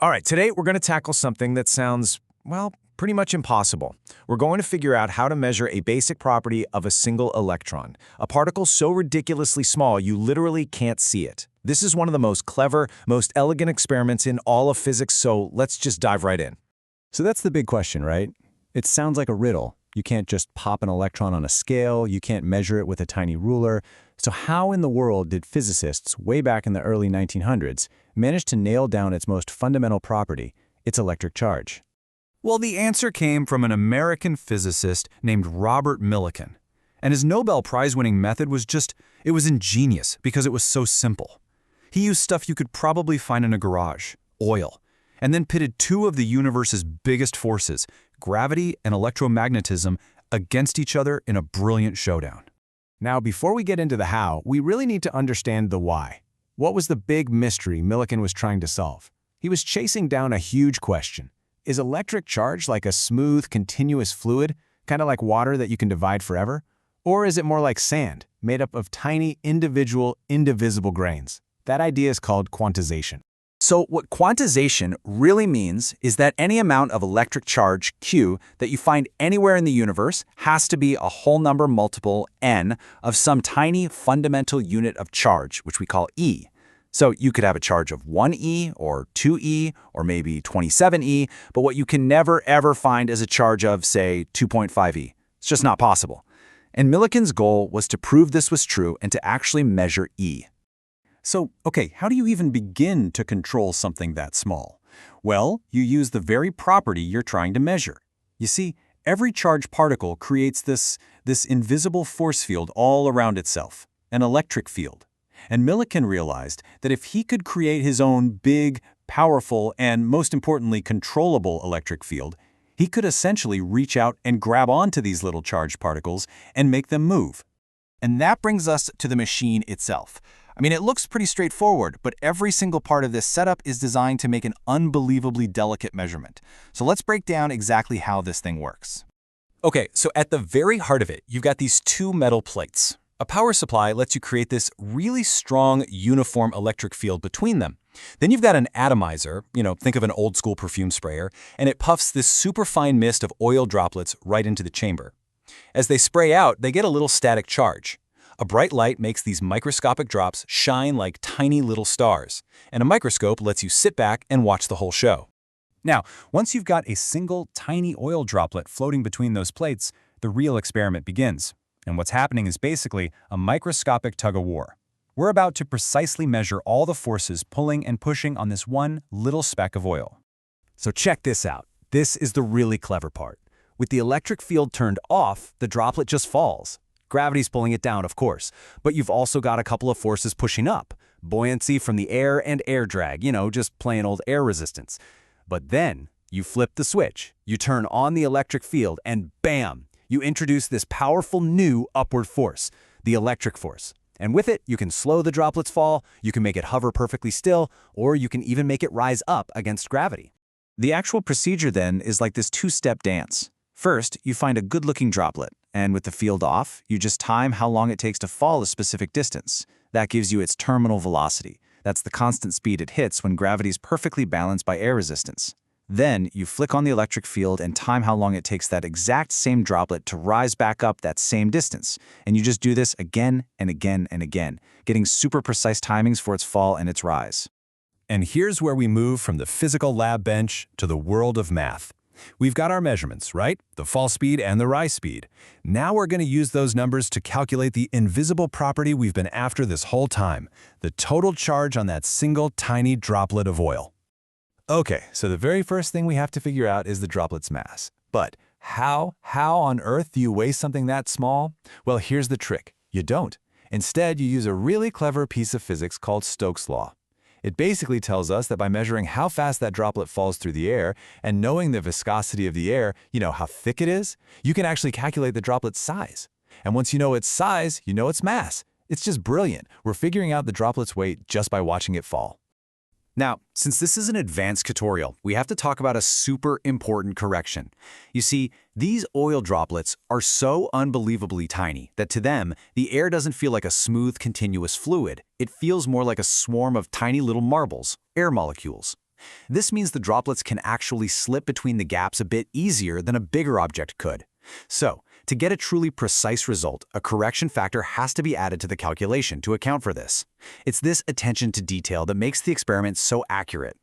All right, today we're going to tackle something that sounds, well, pretty much impossible. We're going to figure out how to measure a basic property of a single electron, a particle so ridiculously small you literally can't see it. This is one of the most clever, most elegant experiments in all of physics, so let's just dive right in. So that's the big question, right? It sounds like a riddle. You can't just pop an electron on a scale, you can't measure it with a tiny ruler. So how in the world did physicists, way back in the early 1900s, manage to nail down its most fundamental property, its electric charge? Well, the answer came from an American physicist named Robert Millikan. And his Nobel Prize-winning method was it was ingenious because it was so simple. He used stuff you could probably find in a garage, oil, and then pitted two of the universe's biggest forces, gravity and electromagnetism, against each other in a brilliant showdown. Now, before we get into the how, we really need to understand the why. What was the big mystery Millikan was trying to solve? He was chasing down a huge question. Is electric charge like a smooth, continuous fluid, kind of like water that you can divide forever? Or is it more like sand, made up of tiny, individual, indivisible grains? That idea is called quantization. So what quantization really means is that any amount of electric charge, Q, that you find anywhere in the universe has to be a whole number multiple, n, of some tiny fundamental unit of charge, which we call E. So you could have a charge of 1e or 2e or maybe 27e, but what you can never ever find is a charge of, say, 2.5e. It's just not possible. And Millikan's goal was to prove this was true and to actually measure E. So, okay, how do you even begin to control something that small? Well, you use the very property you're trying to measure. You see, every charged particle creates this invisible force field all around itself, an electric field. And Millikan realized that if he could create his own big, powerful, and most importantly, controllable electric field, he could essentially reach out and grab onto these little charged particles and make them move. And that brings us to the machine itself. I mean, it looks pretty straightforward, but every single part of this setup is designed to make an unbelievably delicate measurement. So let's break down exactly how this thing works. Okay, so at the very heart of it, you've got these two metal plates. A power supply lets you create this really strong, uniform electric field between them. Then you've got an atomizer, think of an old-school perfume sprayer, and it puffs this superfine mist of oil droplets right into the chamber. As they spray out, they get a little static charge. A bright light makes these microscopic drops shine like tiny little stars, and a microscope lets you sit back and watch the whole show. Now, once you've got a single tiny oil droplet floating between those plates, the real experiment begins. And what's happening is basically a microscopic tug-of-war. We're about to precisely measure all the forces pulling and pushing on this one little speck of oil. So check this out. This is the really clever part. With the electric field turned off, the droplet just falls. Gravity's pulling it down, of course, but you've also got a couple of forces pushing up. Buoyancy from the air and air drag, just plain old air resistance. But then you flip the switch, you turn on the electric field, and bam! You introduce this powerful new upward force, the electric force. And with it, you can slow the droplet's fall, you can make it hover perfectly still, or you can even make it rise up against gravity. The actual procedure then is like this two-step dance. First, you find a good-looking droplet, and with the field off, you just time how long it takes to fall a specific distance. That gives you its terminal velocity. That's the constant speed it hits when gravity is perfectly balanced by air resistance. Then, you flick on the electric field and time how long it takes that exact same droplet to rise back up that same distance. And you just do this again and again and again, getting super precise timings for its fall and its rise. And here's where we move from the physical lab bench to the world of math. We've got our measurements, right? The fall speed and the rise speed. Now we're going to use those numbers to calculate the invisible property we've been after this whole time, the total charge on that single tiny droplet of oil. Okay, so the very first thing we have to figure out is the droplet's mass. But how on earth do you weigh something that small? Well, here's the trick. You don't. Instead, you use a really clever piece of physics called Stokes' law. It basically tells us that by measuring how fast that droplet falls through the air and knowing the viscosity of the air, how thick it is, you can actually calculate the droplet's size. And once you know its size, you know its mass. It's just brilliant. We're figuring out the droplet's weight just by watching it fall. Now, since this is an advanced tutorial, we have to talk about a super important correction. You see, these oil droplets are so unbelievably tiny that to them, the air doesn't feel like a smooth, continuous fluid. It feels more like a swarm of tiny little marbles, air molecules. This means the droplets can actually slip between the gaps a bit easier than a bigger object could. So, to get a truly precise result, a correction factor has to be added to the calculation to account for this. It's this attention to detail that makes the experiment so accurate.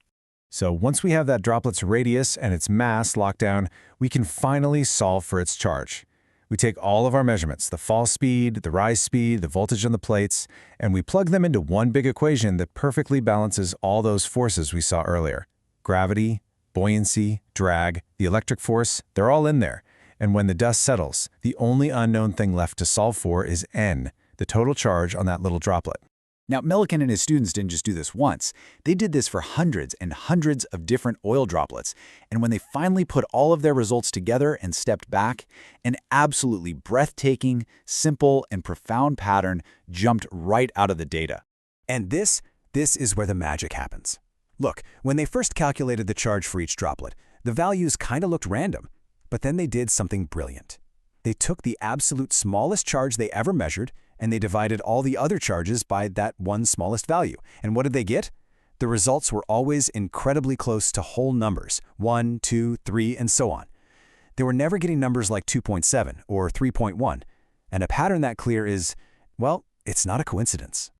So once we have that droplet's radius and its mass locked down, we can finally solve for its charge. We take all of our measurements, the fall speed, the rise speed, the voltage on the plates, and we plug them into one big equation that perfectly balances all those forces we saw earlier. Gravity, buoyancy, drag, the electric force, they're all in there. And when the dust settles, the only unknown thing left to solve for is n, the total charge on that little droplet. Now, Millikan and his students didn't just do this once. They did this for hundreds and hundreds of different oil droplets. And when they finally put all of their results together and stepped back, an absolutely breathtaking, simple, and profound pattern jumped right out of the data. And this is where the magic happens. Look, when they first calculated the charge for each droplet, the values kind of looked random. But then they did something brilliant. They took the absolute smallest charge they ever measured, and they divided all the other charges by that one smallest value. And what did they get? The results were always incredibly close to whole numbers, 1, 2, 3, and so on. They were never getting numbers like 2.7 or 3.1. And a pattern that clear is, well, it's not a coincidence.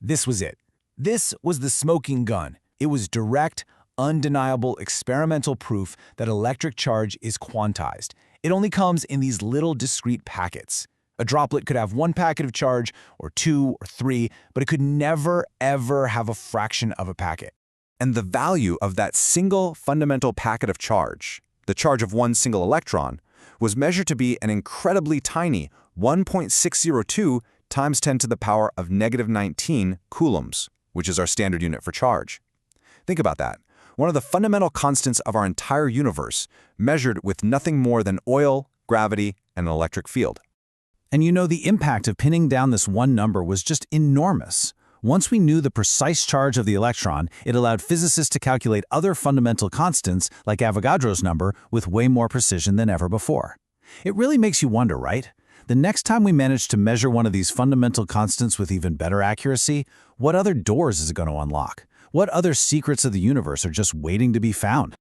This was it. This was the smoking gun. It was direct, undeniable experimental proof that electric charge is quantized. It only comes in these little discrete packets. A droplet could have one packet of charge, or 2 or 3, but it could never, ever have a fraction of a packet. And the value of that single fundamental packet of charge, the charge of one single electron, was measured to be an incredibly tiny 1.602 times 10 to the power of -19 coulombs, which is our standard unit for charge. Think about that. One of the fundamental constants of our entire universe, measured with nothing more than oil, gravity, and an electric field. And you know, the impact of pinning down this one number was just enormous. Once we knew the precise charge of the electron, it allowed physicists to calculate other fundamental constants like Avogadro's number with way more precision than ever before. It really makes you wonder, right? The next time we manage to measure one of these fundamental constants with even better accuracy, what other doors is it going to unlock? What other secrets of the universe are just waiting to be found?